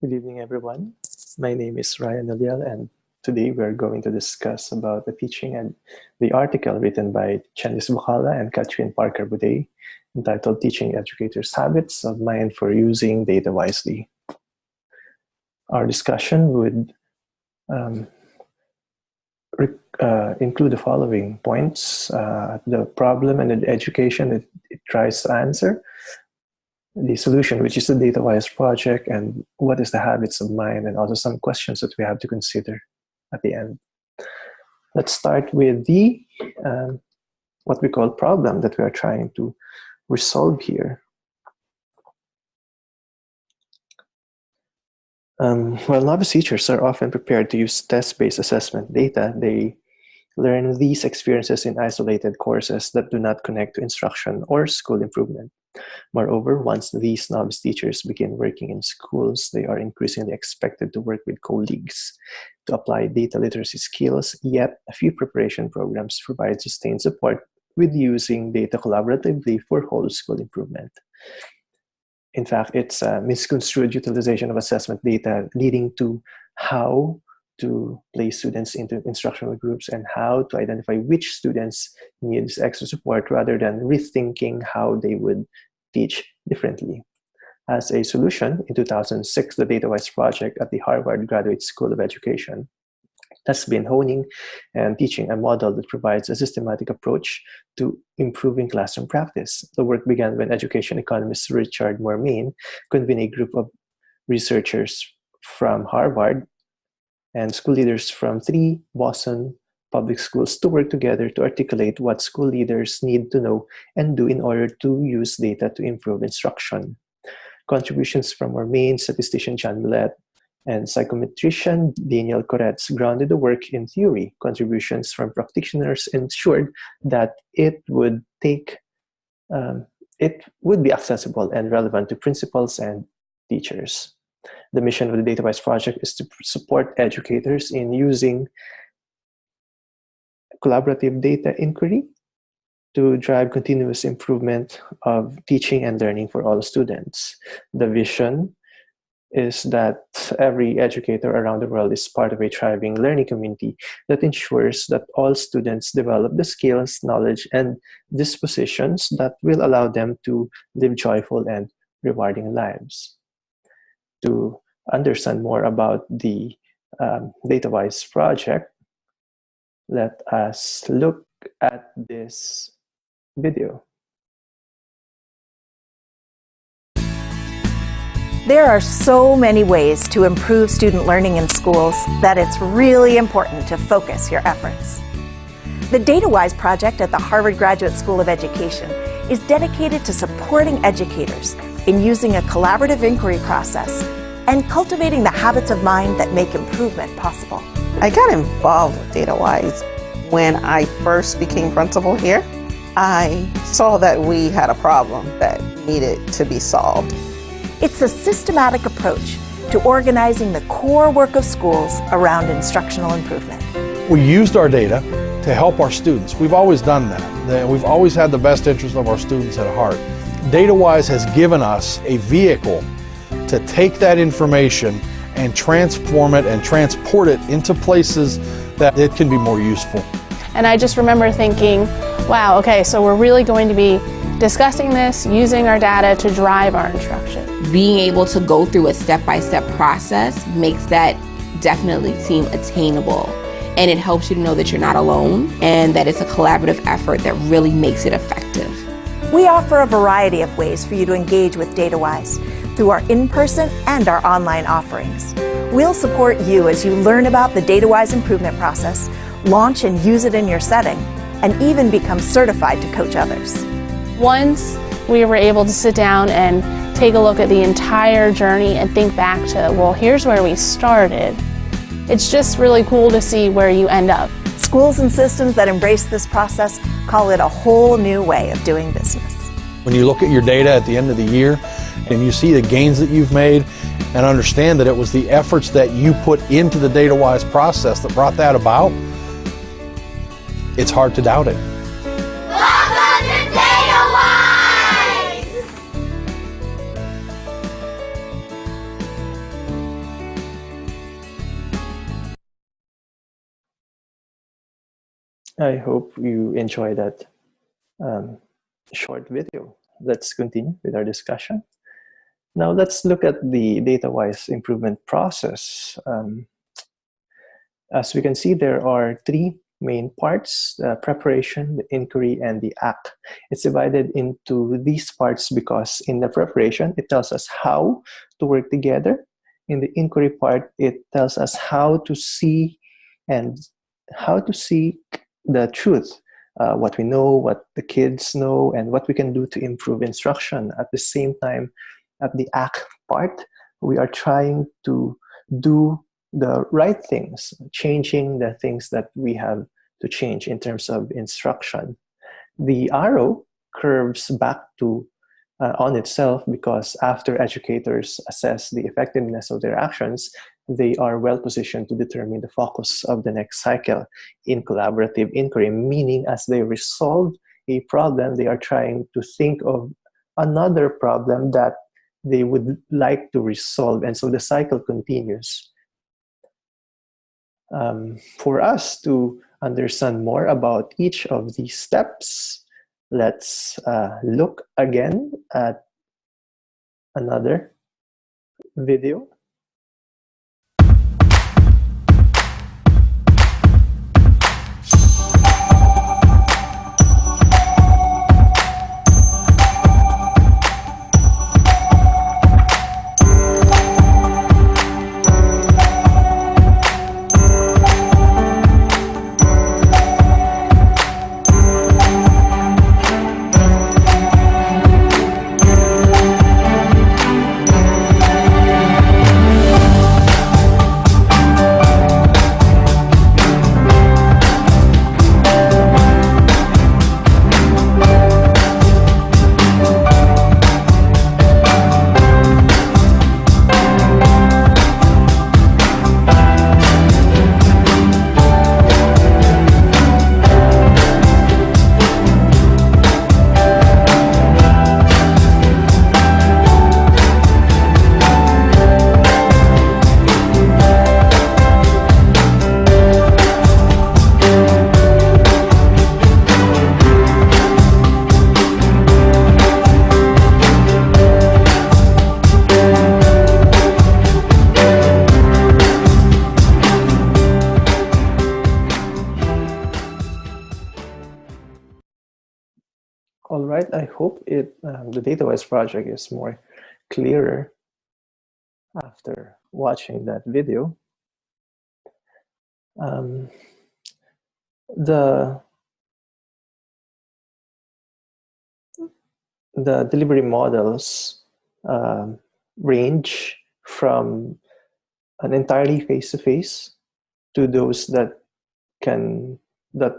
Good evening, everyone. My name is Noleal, and today we're going to discuss about the teaching and the article written by Candice Bocala and Kathryn Boudett, entitled Teaching Educators Habits of Mind for Using Data Wisely. Our discussion would include the following points: the problem and the education it tries to answer, the solution, which is the DataWise project, and what is the habits of mind, and also some questions that we have to consider at the end. Let's start with the what we call problem that we are trying to resolve here. While novice teachers are often prepared to use test-based assessment data, they learn these experiences in isolated courses that do not connect to instruction or school improvement. Moreover, once these novice teachers begin working in schools, they are increasingly expected to work with colleagues to apply data literacy skills, yet a few preparation programs provide sustained support with using data collaboratively for whole school improvement. In fact, it's a misconstrued utilization of assessment data leading to how to place students into instructional groups and how to identify which students needs extra support rather than rethinking how they would teach differently. As a solution, in 2006, the DataWise project at the Harvard Graduate School of Education has been honing and teaching a model that provides a systematic approach to improving classroom practice. The work began when education economist Richard Mormain convened a group of researchers from Harvard and school leaders from 3 Boston public schools to work together to articulate what school leaders need to know and do in order to use data to improve instruction. Contributions from our main statistician John Boudett and psychometrician Daniel Koretz grounded the work in theory. Contributions from practitioners ensured that it would be accessible and relevant to principals and teachers. The mission of the DataWise project is to support educators in using collaborative data inquiry to drive continuous improvement of teaching and learning for all students. The vision is that every educator around the world is part of a thriving learning community that ensures that all students develop the skills, knowledge, and dispositions that will allow them to live joyful and rewarding lives. To understand more about the DataWise project, let us look at this video. There are so many ways to improve student learning in schools that it's really important to focus your efforts. The DataWise project at the Harvard Graduate School of Education is dedicated to supporting educators in using a collaborative inquiry process and cultivating the habits of mind that make improvement possible. I got involved with DataWise when I first became principal here. I saw that we had a problem that needed to be solved. It's a systematic approach to organizing the core work of schools around instructional improvement. We used our data to help our students. We've always done that. We've always had the best interest of our students at heart. DataWise has given us a vehicle to take that information and transform it and transport it into places that it can be more useful. And I just remember thinking, wow, okay, so we're really going to be discussing this, using our data to drive our instruction. Being able to go through a step-by-step process makes that definitely seem attainable. And it helps you to know that you're not alone and that it's a collaborative effort that really makes it effective. We offer a variety of ways for you to engage with DataWise through our in-person and our online offerings. We'll support you as you learn about the DataWise improvement process, launch and use it in your setting, and even become certified to coach others. Once we were able to sit down and take a look at the entire journey and think back to, well, here's where we started. It's just really cool to see where you end up. Schools and systems that embrace this process call it a whole new way of doing business. When you look at your data at the end of the year and you see the gains that you've made and understand that it was the efforts that you put into the DataWise process that brought that about, it's hard to doubt it. Welcome to DataWise! I hope you enjoy that short video. Let's continue with our discussion. Now let's look at the data-wise improvement process. As we can see, there are three main parts: preparation, the inquiry, and the act. It's divided into these parts because in the preparation, it tells us how to work together. In the inquiry part, it tells us how to see and how to seek the truth, what we know, what the kids know, and what we can do to improve instruction. At the same time, at the act part, we are trying to do the right things, changing the things that we have to change in terms of instruction. The arrow curves back to on itself because after educators assess the effectiveness of their actions, they are well positioned to determine the focus of the next cycle in collaborative inquiry, meaning as they resolve a problem, they are trying to think of another problem that they would like to resolve. And so the cycle continues. For us to understand more about each of these steps, let's look again at another video. All right, I hope the DataWise project is more clearer after watching that video. The delivery models range from an entirely face-to-face to those that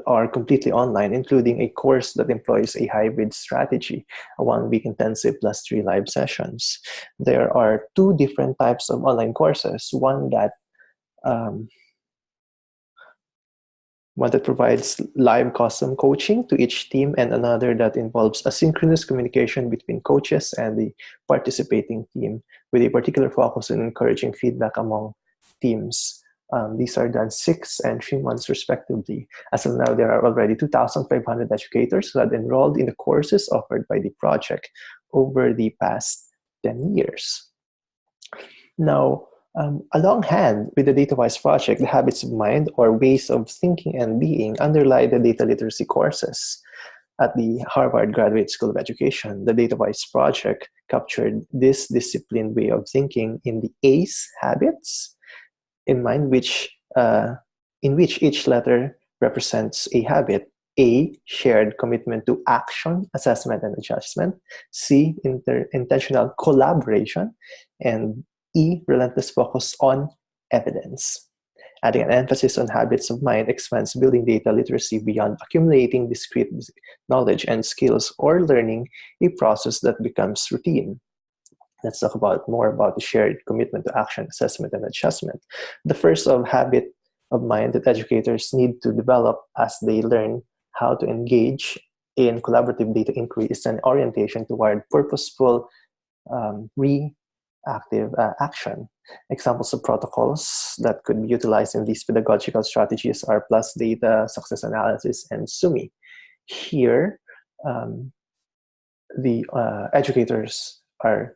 are completely online, including a course that employs a hybrid strategy, a 1-week intensive plus 3 live sessions. There are 2 different types of online courses, one that provides live custom coaching to each team, and another that involves asynchronous communication between coaches and the participating team, with a particular focus on encouraging feedback among teams. These are done 6 and 3 months respectively. As of now, there are already 2,500 educators who have enrolled in the courses offered by the project over the past 10 years. Now, along hand with the DataWise project, the habits of mind or ways of thinking and being underlie the data literacy courses. At the Harvard Graduate School of Education, the DataWise project captured this disciplined way of thinking in the ACE habits, in which each letter represents a habit. A, shared commitment to action, assessment, and adjustment. C, intentional collaboration. And E, relentless focus on evidence. Adding an emphasis on habits of mind expands building data literacy beyond accumulating discrete knowledge and skills or learning a process that becomes routine. Let's talk more about the shared commitment to action, assessment, and adjustment. The first habit of mind that educators need to develop as they learn how to engage in collaborative data inquiry is an orientation toward purposeful active action. Examples of protocols that could be utilized in these pedagogical strategies are Plus Data, Success Analysis, and SUMI. Here, the educators are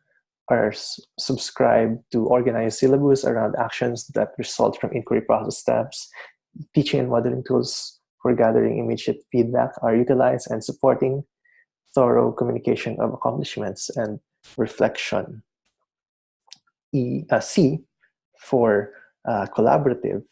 subscribed to organize syllabus around actions that result from inquiry process steps. Teaching and modeling tools for gathering immediate feedback are utilized, and supporting thorough communication of accomplishments and reflection. C for collaborative,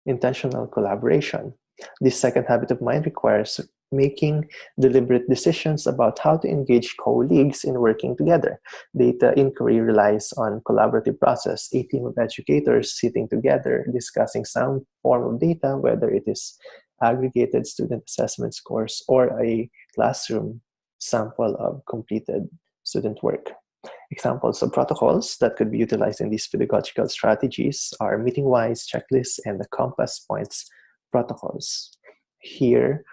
intentional collaboration. This second habit of mind requires making deliberate decisions about how to engage colleagues in working together. Data inquiry relies on collaborative process, a team of educators sitting together, discussing some form of data, whether it is aggregated student assessment scores or a classroom sample of completed student work. Examples of protocols that could be utilized in these pedagogical strategies are meeting-wise, checklists, and the compass points protocols. Here,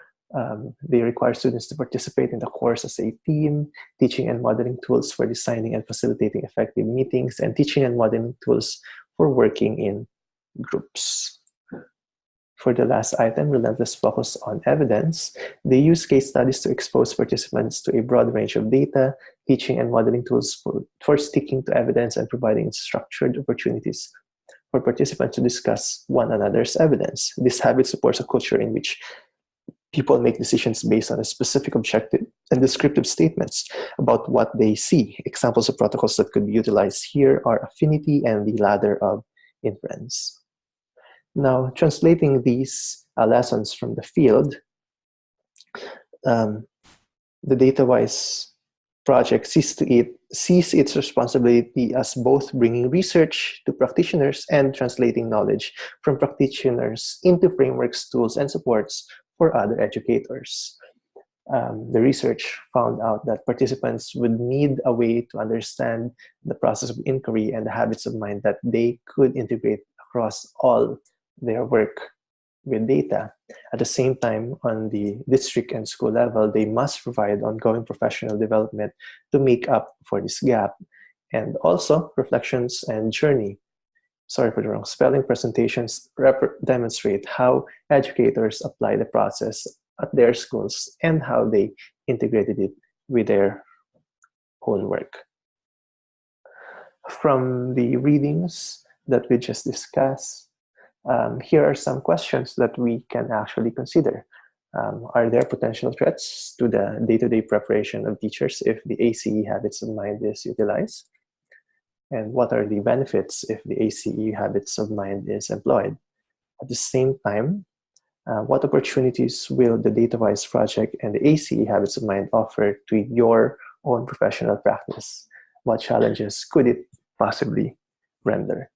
they require students to participate in the course as a team, teaching and modeling tools for designing and facilitating effective meetings, and teaching and modeling tools for working in groups. For the last item, relentless focus on evidence, they use case studies to expose participants to a broad range of data, teaching and modeling tools for sticking to evidence, and providing structured opportunities for participants to discuss one another's evidence. This habit supports a culture in which people make decisions based on a specific objective and descriptive statements about what they see. Examples of protocols that could be utilized here are affinity and the ladder of inference. Now, translating these lessons from the field, the DataWise project sees its responsibility as both bringing research to practitioners and translating knowledge from practitioners into frameworks, tools, and supports for other educators. The research found out that participants would need a way to understand the process of inquiry and the habits of mind that they could integrate across all their work with data. At the same time, on the district and school level, they must provide ongoing professional development to make up for this gap. And also, reflections and journey, sorry for the wrong spelling, presentations demonstrate how educators apply the process at their schools and how they integrated it with their own work. From the readings that we just discussed, here are some questions that we can actually consider. Are there potential threats to the day-to-day preparation of teachers if the ACE habits of mind is utilized? And what are the benefits if the ACE habits of mind is employed? At the same time, what opportunities will the DataWise project and the ACE habits of mind offer to your own professional practice? What challenges could it possibly render?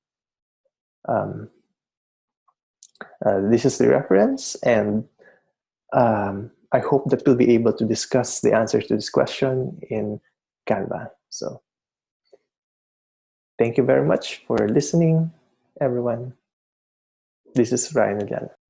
This is the reference, and I hope that we'll be able to discuss the answers to this question in Canva. So thank you very much for listening, everyone. This is Ryan Noleal.